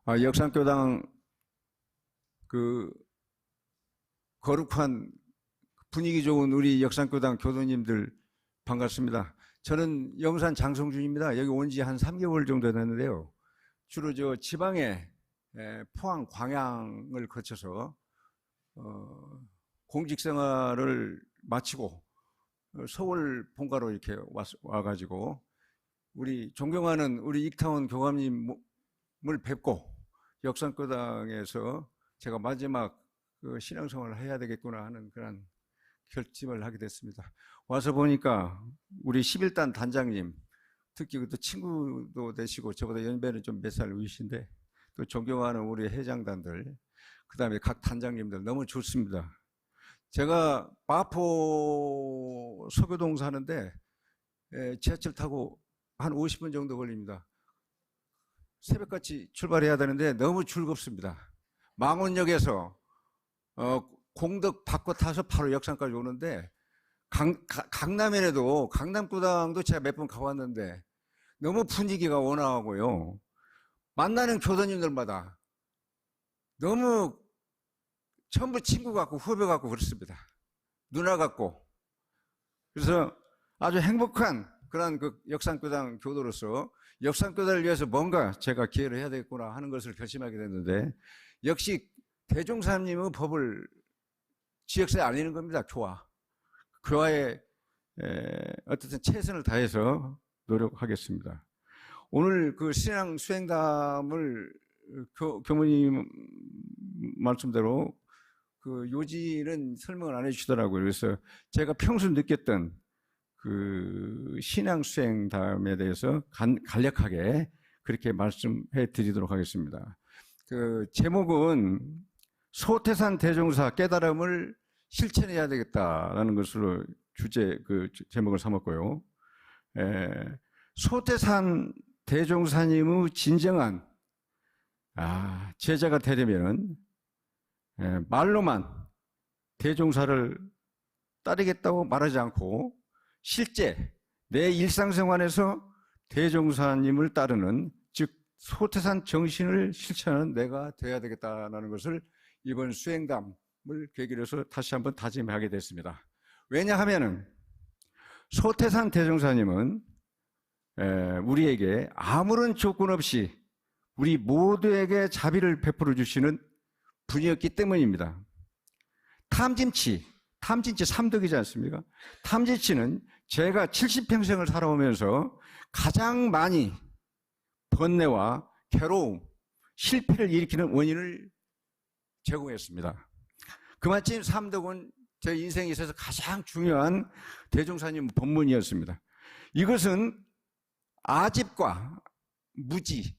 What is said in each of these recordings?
역삼교당 그 거룩한 분위기 좋은 우리 역삼교당 교도님들 반갑습니다. 저는 영산 장성준입니다. 여기 온 지 한 3개월 정도 됐는데요. 주로 저 지방에 포항, 광양을 거쳐서 공직 생활을 마치고 서울 본가로 이렇게 와가지고 우리 존경하는 우리 익타원 교감님을 뵙고 역삼교당에서 제가 마지막 그 신앙생활을 해야 되겠구나 하는 그런 결심을 하게 됐습니다. 와서 보니까 우리 11단 단장님, 특히 또 친구도 되시고 저보다 연배는 좀 몇 살 위신데 또 존경하는 우리 회장단들, 그 다음에 각 단장님들 너무 좋습니다. 제가 마포 서교동 사는데 지하철 타고 한 50분 정도 걸립니다. 새벽같이 출발해야 되는데 너무 즐겁습니다. 망원역에서 공덕 바꿔 타서 바로 역삼까지 오는데 강남에도 강남구당도 제가 몇 번 가봤는데 너무 분위기가 온화하고요. 만나는 교도님들마다 너무 전부 친구 같고 후배 같고 그렇습니다. 누나 같고. 그래서 아주 행복한 그런 그 역삼교당 교도로서 역삼교당을 위해서 뭔가 제가 기여를 해야 되겠구나 하는 것을 결심하게 됐는데 역시 대종사님은 법을 지역사회에 알리는 겁니다. 교화에 어쨌든 최선을 다해서 노력하겠습니다. 오늘 그 신앙 수행담을 교무님 말씀대로 그 요지는 설명을 안 해주시더라고요. 그래서 제가 평소 느꼈던 그 신앙 수행담에 대해서 간략하게 그렇게 말씀해 드리도록 하겠습니다. 그 제목은 소태산 대종사 깨달음을 실천해야 되겠다라는 것으로 그 제목을 삼았고요. 소태산 대종사님의 진정한 제자가 되려면은 말로만 대종사를 따르겠다고 말하지 않고 실제 내 일상생활에서 대종사님을 따르는 즉 소태산 정신을 실천하는 내가 되어야 되겠다는 것을 이번 수행담을 계기로 해서 다시 한번 다짐하게 됐습니다. 왜냐하면은 소태산 대종사님은 우리에게 아무런 조건 없이 우리 모두에게 자비를 베풀어 주시는 분이었기 때문입니다. 탐진치 삼덕이지 않습니까? 탐진치는 제가 70평생을 살아오면서 가장 많이 번뇌와 괴로움, 실패를 일으키는 원인을 제공했습니다. 그마침 삼덕은 제 인생에 있어서 가장 중요한 대종사님 법문이었습니다. 이것은 아집과 무지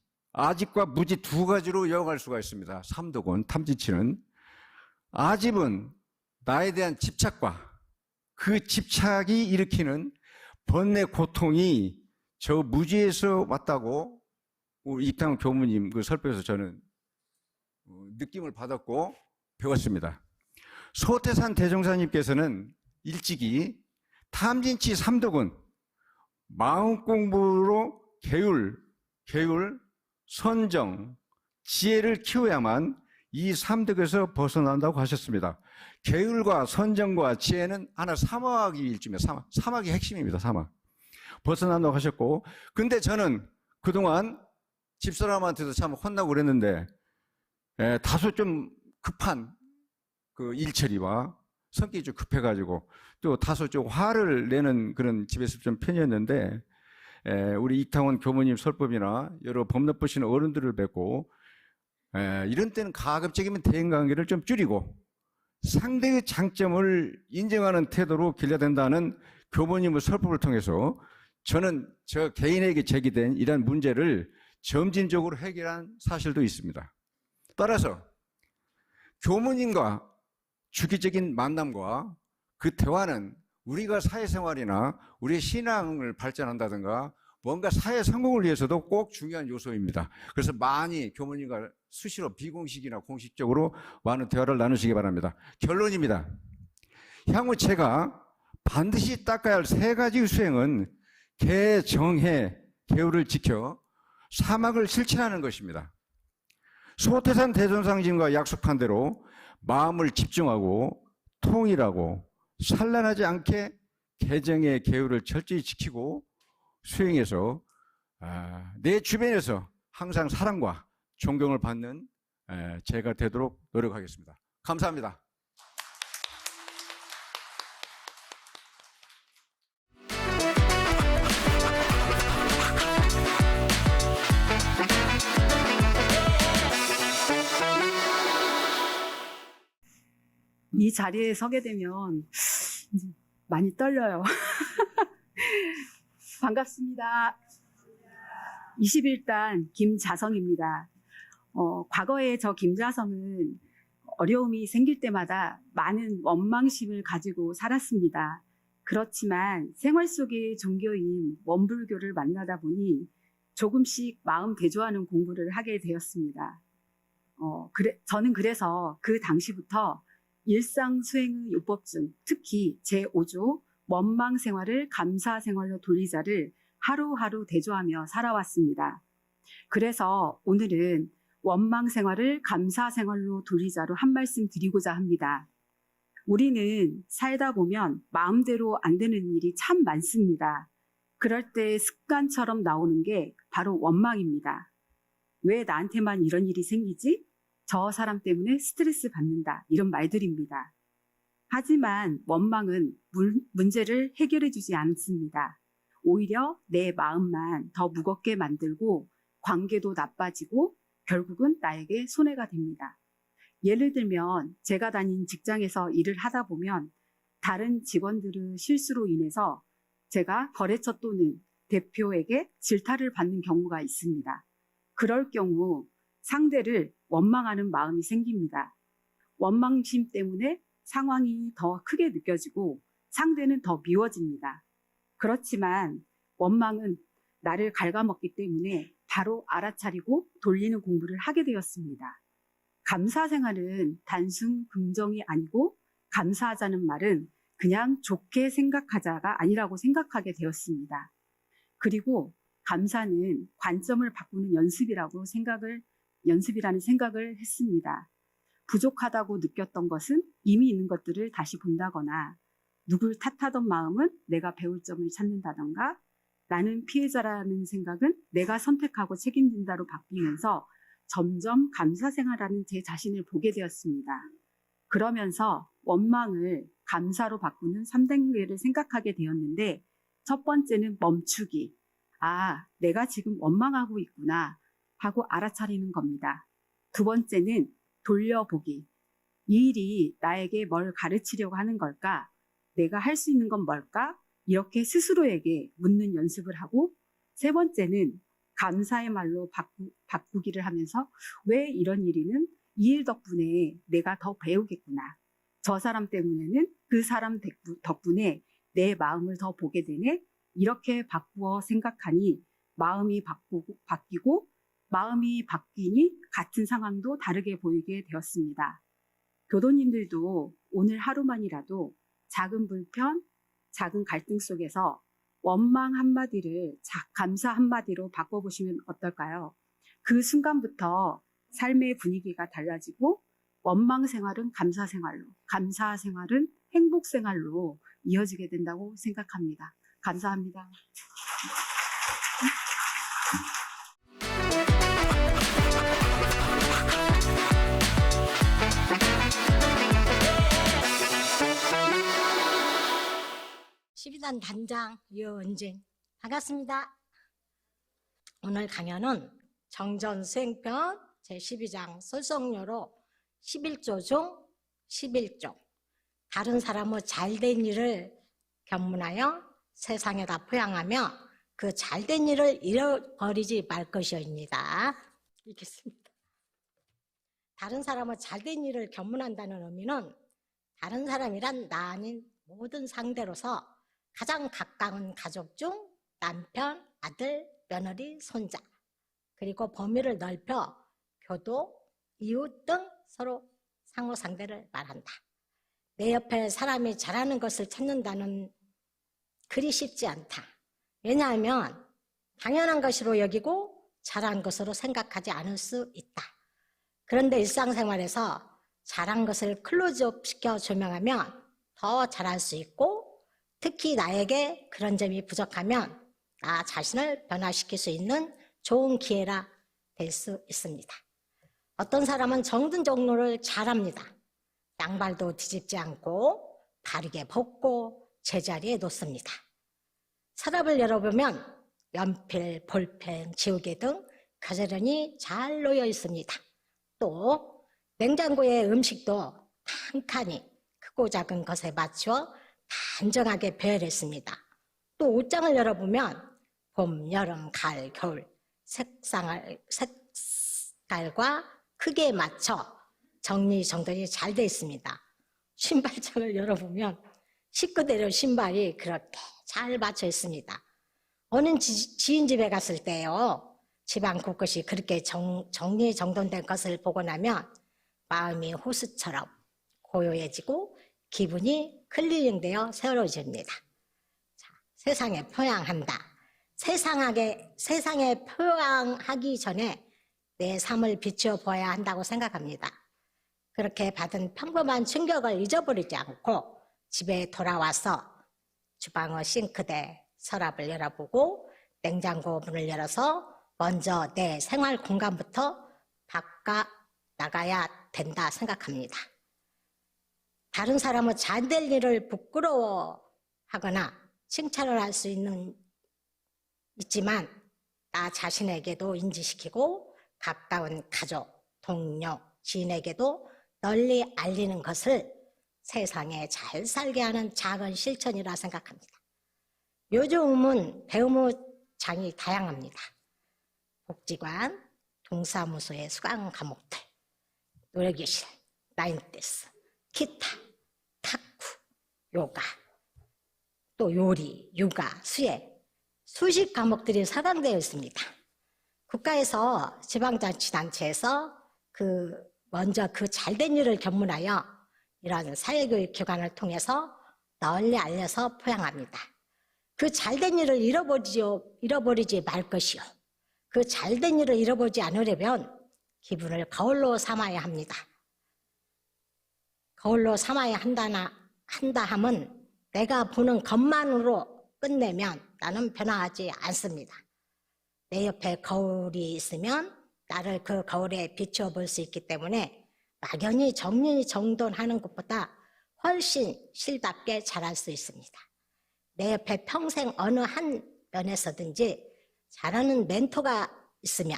두 가지로 요약할 수가 있습니다. 삼덕은, 탐진치는. 아집은 나에 대한 집착과 그 집착이 일으키는 번뇌 고통이 저 무지에서 왔다고 익타원 교무님 그 설법에서 저는 느낌을 받았고 배웠습니다. 소태산 대종사님께서는 일찍이 탐진치 삼덕은 마음 공부로 계율, 선정, 지혜를 키워야만 이 삼덕에서 벗어난다고 하셨습니다. 계율과 선정과 지혜는 하나 사막이 일종의 사막이 핵심입니다. 사막. 벗어난다고 하셨고, 근데 저는 그동안 집사람한테도 참 혼나고 그랬는데, 다소 좀 급한 그 일처리와 성격이 좀 급해가지고, 또 다소 좀 화를 내는 그런 집에서 좀 편이었는데, 우리 익타원 교무님 설법이나 여러 법론 보시는 어른들을 뵙고, 이런 때는 가급적이면 대인관계를 좀 줄이고 상대의 장점을 인정하는 태도로 길러야 된다는 교무님의 설법을 통해서 저는 저 개인에게 제기된 이러한 문제를 점진적으로 해결한 사실도 있습니다. 따라서 교무님과 주기적인 만남과 그 대화는 우리가 사회생활이나 우리의 신앙을 발전한다든가 뭔가 사회 성공을 위해서도 꼭 중요한 요소입니다. 그래서 많이 교무님과 수시로 비공식이나 공식적으로 많은 대화를 나누시기 바랍니다. 결론입니다. 향후 제가 반드시 닦아야 할 3가지 수행은 개, 정해, 계율을 지켜 사막을 실천하는 것입니다. 소태산 대종상님과 약속한 대로 마음을 집중하고 통일하고 산란하지 않게 개정의 계율을 철저히 지키고 수행해서 내 주변에서 항상 사랑과 존경을 받는 제가 되도록 노력하겠습니다. 감사합니다. 이 자리에 서게 되면 많이 떨려요. 반갑습니다. 21단 김자성입니다. 과거에 저 김자성은 어려움이 생길 때마다 많은 원망심을 가지고 살았습니다. 그렇지만 생활 속의 종교인 원불교를 만나다 보니 조금씩 마음 대조하는 공부를 하게 되었습니다. 저는 그래서 그 당시부터 일상 수행의 요법중, 특히 제5조 원망 생활을 감사 생활로 돌리자를 하루하루 대조하며 살아왔습니다. 그래서 오늘은 원망 생활을 감사 생활로 돌리자로 한 말씀 드리고자 합니다. 우리는 살다 보면 마음대로 안 되는 일이 참 많습니다. 그럴 때 습관처럼 나오는 게 바로 원망입니다. 왜 나한테만 이런 일이 생기지? 저 사람 때문에 스트레스 받는다. 이런 말들입니다. 하지만 원망은 문제를 해결해 주지 않습니다. 오히려 내 마음만 더 무겁게 만들고 관계도 나빠지고 결국은 나에게 손해가 됩니다. 예를 들면 제가 다닌 직장에서 일을 하다 보면 다른 직원들의 실수로 인해서 제가 거래처 또는 대표에게 질타를 받는 경우가 있습니다. 그럴 경우 상대를 원망하는 마음이 생깁니다. 원망심 때문에 상황이 더 크게 느껴지고 상대는 더 미워집니다. 그렇지만 원망은 나를 갉아먹기 때문에 바로 알아차리고 돌리는 공부를 하게 되었습니다. 감사 생활은 단순 긍정이 아니고 감사하자는 말은 그냥 좋게 생각하자가 아니라고 생각하게 되었습니다. 그리고 감사는 관점을 바꾸는 연습이라는 생각을 했습니다. 부족하다고 느꼈던 것은 이미 있는 것들을 다시 본다거나 누굴 탓하던 마음은 내가 배울 점을 찾는다던가 나는 피해자라는 생각은 내가 선택하고 책임진다로 바뀌면서 점점 감사 생활하는 제 자신을 보게 되었습니다. 그러면서 원망을 감사로 바꾸는 3단계를 생각하게 되었는데 첫 번째는 멈추기. 내가 지금 원망하고 있구나 하고 알아차리는 겁니다. 두 번째는 돌려보기. 이 일이 나에게 뭘 가르치려고 하는 걸까? 내가 할 수 있는 건 뭘까? 이렇게 스스로에게 묻는 연습을 하고 세 번째는 감사의 말로 바꾸기를 하면서 왜 이런 일이는 이 일 덕분에 내가 더 배우겠구나. 저 사람 때문에는 그 사람 덕분에 내 마음을 더 보게 되네. 이렇게 바꾸어 생각하니 마음이 바뀌고 마음이 바뀌니 같은 상황도 다르게 보이게 되었습니다. 교도님들도 오늘 하루만이라도 작은 불편, 작은 갈등 속에서 원망 한마디를 감사 한마디로 바꿔보시면 어떨까요? 그 순간부터 삶의 분위기가 달라지고 원망 생활은 감사 생활로, 감사 생활은 행복 생활로 이어지게 된다고 생각합니다. 감사합니다. (12단) 단장 유은진 반갑습니다. 오늘 강연은 정전수행편 제12장 설성료로 11조 중 11조 다른 사람의 잘된 일을 견문하여 세상에다 포양하며 그 잘된 일을 잃어버리지 말 것이옵니다. 읽겠습니다. 다른 사람의 잘된 일을 견문한다는 의미는 다른 사람이란 나 아닌 모든 상대로서 가장 가까운 가족 중 남편, 아들, 며느리, 손자 그리고 범위를 넓혀 교도, 이웃 등 서로 상호 상대를 말한다. 내 옆에 사람이 잘하는 것을 찾는다는 그리 쉽지 않다. 왜냐하면 당연한 것으로 여기고 잘한 것으로 생각하지 않을 수 있다. 그런데 일상생활에서 잘한 것을 클로즈업 시켜 조명하면 더 잘할 수 있고, 특히 나에게 그런 점이 부족하면 나 자신을 변화시킬 수 있는 좋은 기회라 될 수 있습니다. 어떤 사람은 정든 정로를 잘합니다. 양발도 뒤집지 않고 바르게 벗고 제자리에 놓습니다. 서랍을 열어보면 연필, 볼펜, 지우개 등 가지런히 잘 놓여 있습니다. 또 냉장고에 음식도 칸칸이 크고 작은 것에 맞추어 단정하게 배열했습니다. 또 옷장을 열어보면 봄, 여름, 가을, 겨울 색깔과 크기에 맞춰 정리정돈이 잘 되어 있습니다. 신발장을 열어보면 식구대로 신발이 그렇게 잘 맞춰 있습니다. 어느 지인 집에 갔을 때요, 집안 곳곳이 그렇게 정리정돈된 것을 보고 나면 마음이 호수처럼 고요해지고 기분이 클리닝되어 새로워집니다. 자, 세상에 포양한다. 세상에 포양하기 전에 내 삶을 비추어 보아야 한다고 생각합니다. 그렇게 받은 평범한 충격을 잊어버리지 않고 집에 돌아와서 주방의 싱크대, 서랍을 열어보고 냉장고 문을 열어서 먼저 내 생활 공간부터 바꿔 나가야 된다 생각합니다. 다른 사람은 잘될 일을 부끄러워하거나 칭찬을 할 수 있지만 나 자신에게도 인지시키고 가까운 가족, 동료, 지인에게도 널리 알리는 것을 세상에 잘 살게 하는 작은 실천이라 생각합니다. 요즘은 배움의 장이 다양합니다. 복지관, 동사무소의 수강 과목들, 노래교실, 라인댄스, 기타, 탁구, 요가, 또 요리, 육아, 수행, 수십 과목들이 사강되어 있습니다. 국가에서 지방자치단체에서 먼저 그 잘된 일을 견문하여 이런 사회교육 기관을 통해서 널리 알려서 포양합니다. 그 잘된 일을 잃어버리지 말 것이요. 그 잘된 일을 잃어버리지 않으려면 기분을 거울로 삼아야 합니다. 거울로 삼아야 한다 함은 내가 보는 것만으로 끝내면 나는 변화하지 않습니다. 내 옆에 거울이 있으면 나를 그 거울에 비추어 볼 수 있기 때문에 막연히 정리정돈하는 것보다 훨씬 실답게 잘할 수 있습니다. 내 옆에 평생 어느 한 면에서든지 잘하는 멘토가 있으면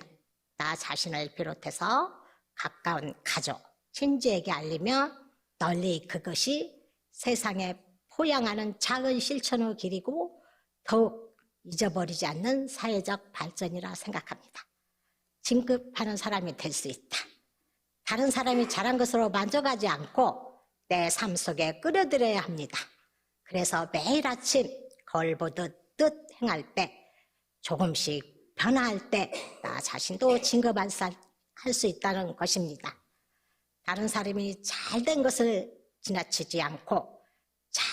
나 자신을 비롯해서 가까운 가족, 친지에게 알리면 널리 그것이 세상에 포양하는 작은 실천의 길이고 더욱 잊어버리지 않는 사회적 발전이라 생각합니다. 진급하는 사람이 될 수 있다. 다른 사람이 잘한 것으로 만족하지 않고 내 삶 속에 끌어들여야 합니다. 그래서 매일 아침 거울 보듯 뜻 행할 때, 조금씩 변화할 때 나 자신도 진급할 수 있다는 것입니다. 다른 사람이 잘된 것을 지나치지 않고 잘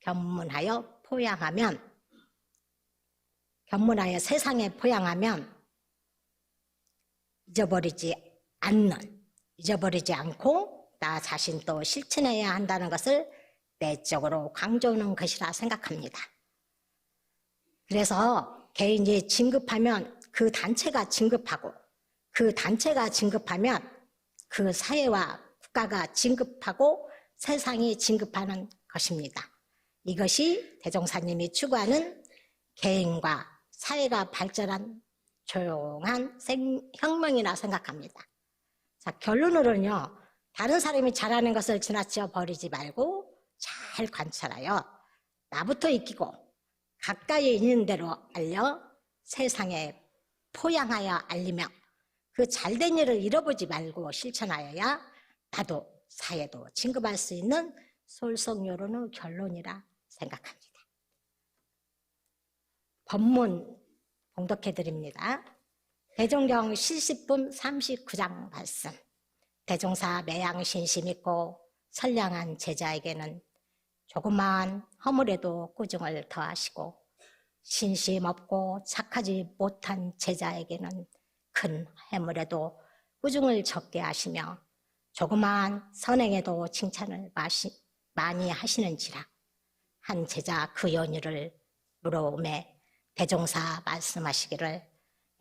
견문하여 세상에 포양하면 잊어버리지 않고 나 자신도 실천해야 한다는 것을 내적으로 강조하는 것이라 생각합니다. 그래서 개인이 진급하면 그 단체가 진급하고, 그 단체가 진급하면 그 사회와 국가가 진급하고 세상이 진급하는 것입니다. 이것이 대종사님이 추구하는 개인과 사회가 발전한 조용한 혁명이라 생각합니다. 자, 결론으로는요, 다른 사람이 잘하는 것을 지나쳐 버리지 말고 잘 관찰하여 나부터 익히고 가까이 있는 대로 알려 세상에 포양하여 알리며 그 잘된 일을 잃어보지 말고 실천하여야 나도 사회도 진급할 수 있는 솔선요론의 결론이라 생각합니다. 법문 봉독해 드립니다. 대종경 70분 39장 말씀. 대종사 매양 신심 있고 선량한 제자에게는 조그마한 허물에도 꾸중을 더하시고, 신심 없고 착하지 못한 제자에게는 큰 해물에도 꾸중을 적게 하시며 조그마한 선행에도 칭찬을 많이 하시는지라. 한 제자 그 연유를 물어오매 대종사 말씀하시기를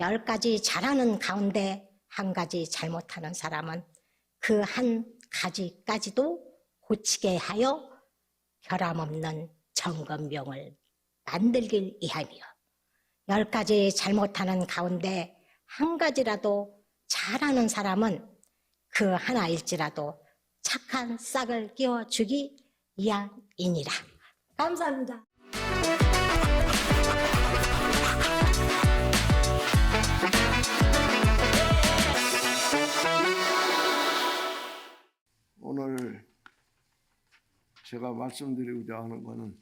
10가지 잘하는 가운데 한 가지 잘못하는 사람은 그 한 가지까지도 고치게 하여 결함없는 정건병을 만들길 위하며 10가지 잘못하는 가운데 한 가지라도 잘하는 사람은 그 하나일지라도 착한 싹을 끼워주기 위함이니라. 감사합니다. 오늘 제가 말씀드리고자 하는 것은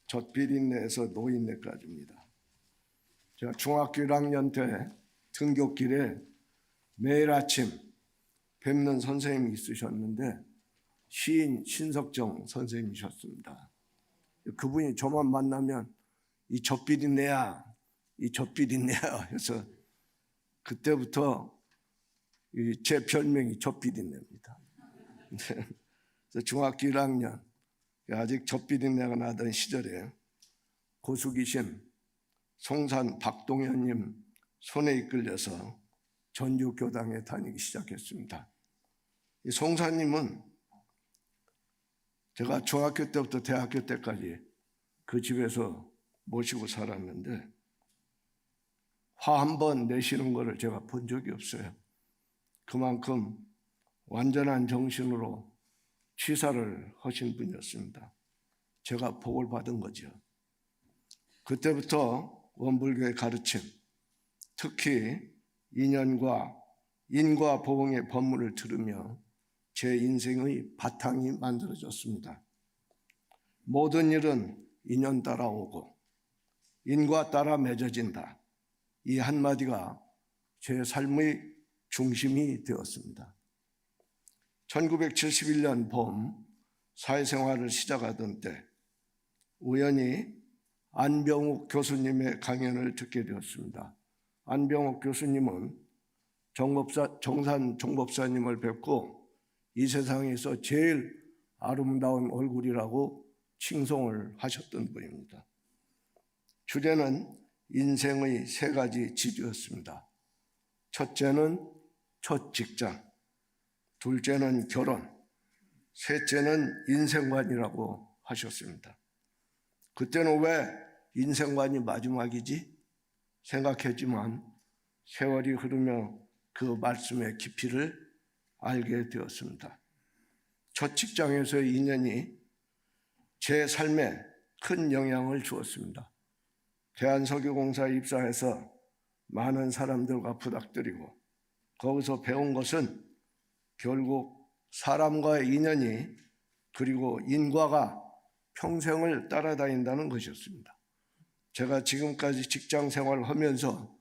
젖비린내에서 노인네까지입니다. 제가 중학교 1학년 때 등굣길에 매일 아침 뵙는 선생님이 있으셨는데 시인 신석정 선생님이셨습니다. 그분이 저만 만나면 이 젖비린내야, 이 젖비린내야 해서 그때부터 제 별명이 젖비린내입니다. 중학교 1학년 아직 젖비린내가 나던 시절에 고수기신 송산 박동현님 손에 이끌려서 전주교당에 다니기 시작했습니다. 이 송사님은 제가 중학교 때부터 대학교 때까지 그 집에서 모시고 살았는데 화 한 번 내시는 것을 제가 본 적이 없어요. 그만큼 완전한 정신으로 취사를 하신 분이었습니다. 제가 복을 받은 거죠. 그때부터 원불교의 가르침, 특히 인연과 인과 보응의 법문을 들으며 제 인생의 바탕이 만들어졌습니다. 모든 일은 인연 따라 오고 인과 따라 맺어진다. 이 한마디가 제 삶의 중심이 되었습니다. 1971년 봄 사회생활을 시작하던 때 우연히 안병욱 교수님의 강연을 듣게 되었습니다. 안병욱 교수님은 정산 정법사님을 뵙고 이 세상에서 제일 아름다운 얼굴이라고 칭송을 하셨던 분입니다. 주제는 인생의 3가지 지주였습니다. 첫째는 첫 직장, 둘째는 결혼, 셋째는 인생관이라고 하셨습니다. 그때는 왜 인생관이 마지막이지 생각했지만 세월이 흐르며 그 말씀의 깊이를 알게 되었습니다. 첫 직장에서의 인연이 제 삶에 큰 영향을 주었습니다. 대한석유공사에 입사해서 많은 사람들과 부닥뜨리고 거기서 배운 것은 결국 사람과의 인연이 그리고 인과가 평생을 따라다닌다는 것이었습니다. 제가 지금까지 직장 생활을 하면서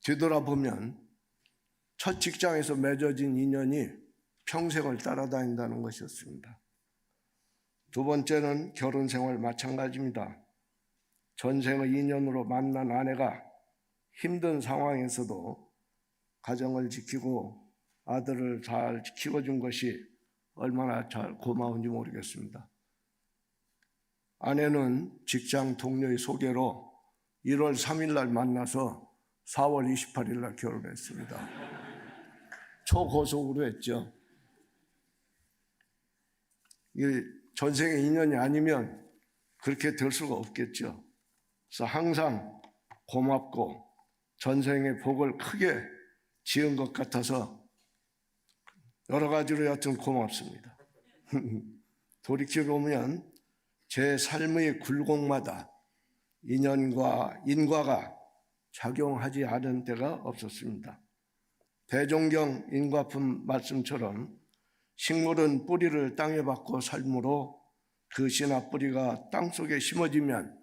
되돌아보면 첫 직장에서 맺어진 인연이 평생을 따라다닌다는 것이었습니다. 두 번째는 결혼 생활 마찬가지입니다. 전생의 인연으로 만난 아내가 힘든 상황에서도 가정을 지키고 아들을 잘 키워준 것이 얼마나 잘 고마운지 모르겠습니다. 아내는 직장 동료의 소개로 1월 3일 날 만나서 4월 28일 날 결혼했습니다. 초고속으로 했죠. 전생의 인연이 아니면 그렇게 될 수가 없겠죠. 그래서 항상 고맙고 전생의 복을 크게 지은 것 같아서 여러 가지로 여튼 고맙습니다. 돌이켜보면 제 삶의 굴곡마다 인연과 인과가 작용하지 않은 때가 없었습니다. 대종경 인과품 말씀처럼 식물은 뿌리를 땅에 박고 삶으로 그 씨나 뿌리가 땅속에 심어지면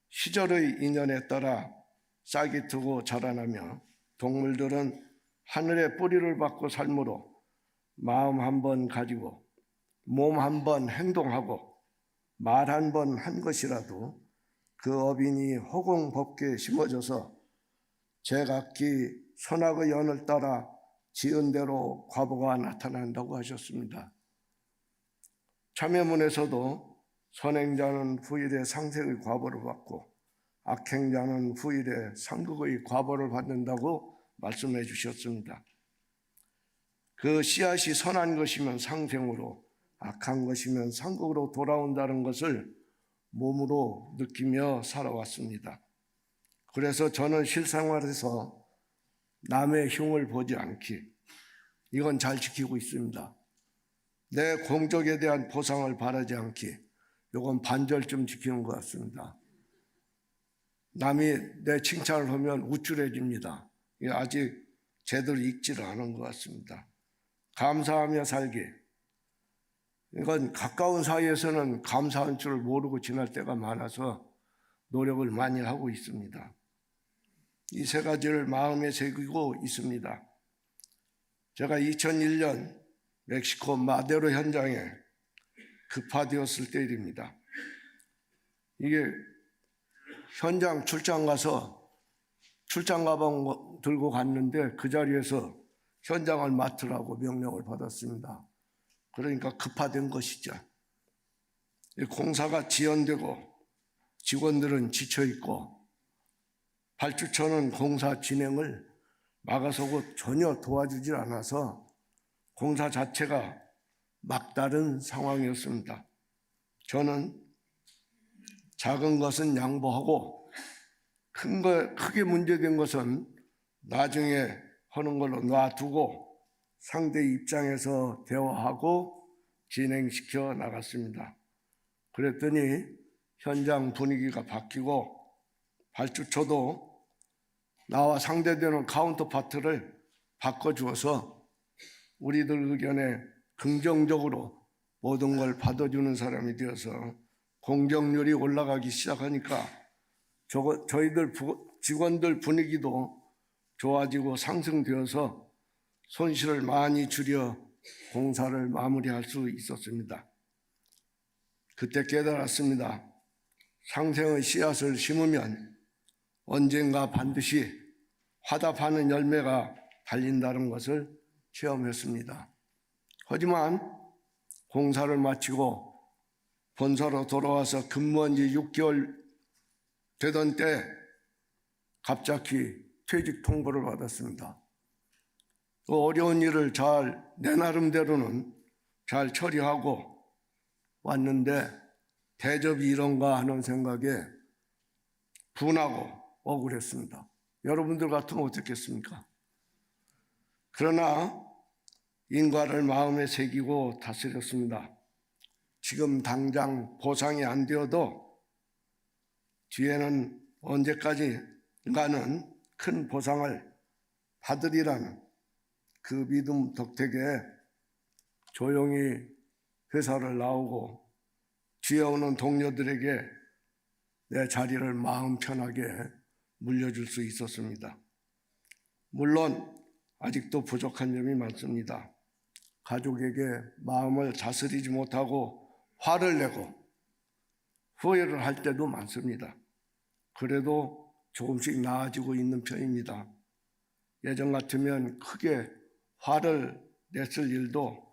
시절의 인연에 따라 싹이 트고 자라나며 동물들은 하늘에 뿌리를 박고 삶으로 마음 한 번 가지고 몸 한 번 행동하고 말 한 번 한 것이라도 그 어빈이 허공법계에 심어져서 제각기 선악의 연을 따라 지은 대로 과보가 나타난다고 하셨습니다. 참여문에서도 선행자는 후일에 상생의 과보를 받고 악행자는 후일에 상극의 과보를 받는다고 말씀해 주셨습니다. 그 씨앗이 선한 것이면 상생으로, 악한 것이면 상극으로 돌아온다는 것을 몸으로 느끼며 살아왔습니다. 그래서 저는 실생활에서 남의 흉을 보지 않기, 이건 잘 지키고 있습니다. 내 공적에 대한 보상을 바라지 않기, 이건 반절쯤 지키는 것 같습니다. 남이 내 칭찬을 하면 우쭐해집니다. 이게 아직 제대로 익지를 않은 것 같습니다. 감사하며 살기, 이건 가까운 사이에서는 감사한 줄을 모르고 지날 때가 많아서 노력을 많이 하고 있습니다. 이 세 가지를 마음에 새기고 있습니다. 제가 2001년 멕시코 마데로 현장에 급파되었을 때 일입니다. 이게 현장 출장 가서 출장 가방 들고 갔는데 그 자리에서 현장을 맡으라고 명령을 받았습니다. 그러니까 급파된 것이죠. 공사가 지연되고 직원들은 지쳐있고 발주처는 공사 진행을 막아서고 전혀 도와주질 않아서 공사 자체가 막다른 상황이었습니다. 저는 작은 것은 양보하고 크게 문제된 것은 나중에 하는 걸로 놔두고 상대 입장에서 대화하고 진행시켜 나갔습니다. 그랬더니 현장 분위기가 바뀌고 발주처도 나와 상대되는 카운터파트를 바꿔주어서 우리들 의견에 긍정적으로 모든 걸 받아주는 사람이 되어서 공정률이 올라가기 시작하니까 저희들 직원들 분위기도 좋아지고 상승되어서 손실을 많이 줄여 공사를 마무리할 수 있었습니다. 그때 깨달았습니다. 상생의 씨앗을 심으면 언젠가 반드시 화답하는 열매가 달린다는 것을 체험했습니다. 하지만 공사를 마치고 본사로 돌아와서 근무한 지 6개월 되던 때 갑자기 퇴직 통보를 받았습니다. 그 어려운 일을 내 나름대로는 잘 처리하고 왔는데 대접이 이런가 하는 생각에 분하고 억울했습니다. 여러분들 같으면 어떻겠습니까? 그러나 인과를 마음에 새기고 다스렸습니다. 지금 당장 보상이 안 되어도 뒤에는 언제까지가는 큰 보상을 받으리라는 그 믿음 덕택에 조용히 회사를 나오고 뒤에 오는 동료들에게 내 자리를 마음 편하게 물려줄 수 있었습니다. 물론 아직도 부족한 점이 많습니다. 가족에게 마음을 다스리지 못하고 화를 내고 후회를 할 때도 많습니다. 그래도 조금씩 나아지고 있는 편입니다. 예전 같으면 크게 화를 냈을 일도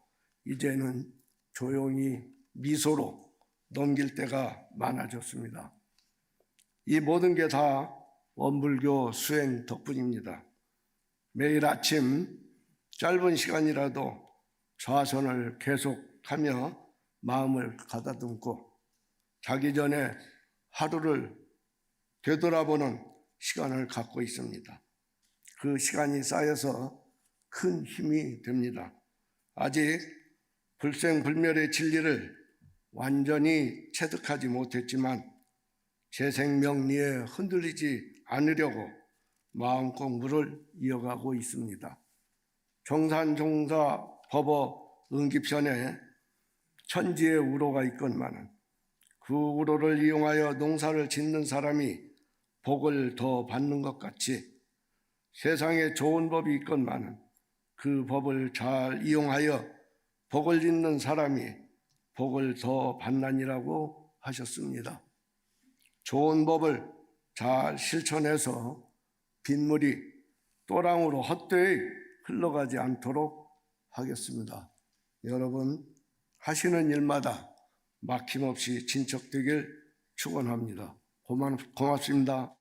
이제는 조용히 미소로 넘길 때가 많아졌습니다. 이 모든 게 다 원불교 수행 덕분입니다. 매일 아침 짧은 시간이라도 좌선을 계속하며 마음을 가다듬고 자기 전에 하루를 되돌아보는 시간을 갖고 있습니다. 그 시간이 쌓여서 큰 힘이 됩니다. 아직 불생불멸의 진리를 완전히 체득하지 못했지만 재생명리에 흔들리지 않으려고 마음 공부를 이어가고 있습니다. 정산종사 법어 응기편에 천지의 우로가 있건만은 그 우로를 이용하여 농사를 짓는 사람이 복을 더 받는 것 같이 세상에 좋은 법이 있건만은 그 법을 잘 이용하여 복을 짓는 사람이 복을 더 받나니라고 하셨습니다. 좋은 법을 잘 실천해서 빗물이 또랑으로 헛되이 흘러가지 않도록 하겠습니다. 여러분 하시는 일마다 막힘없이 진척되길 축원합니다. 고맙습니다.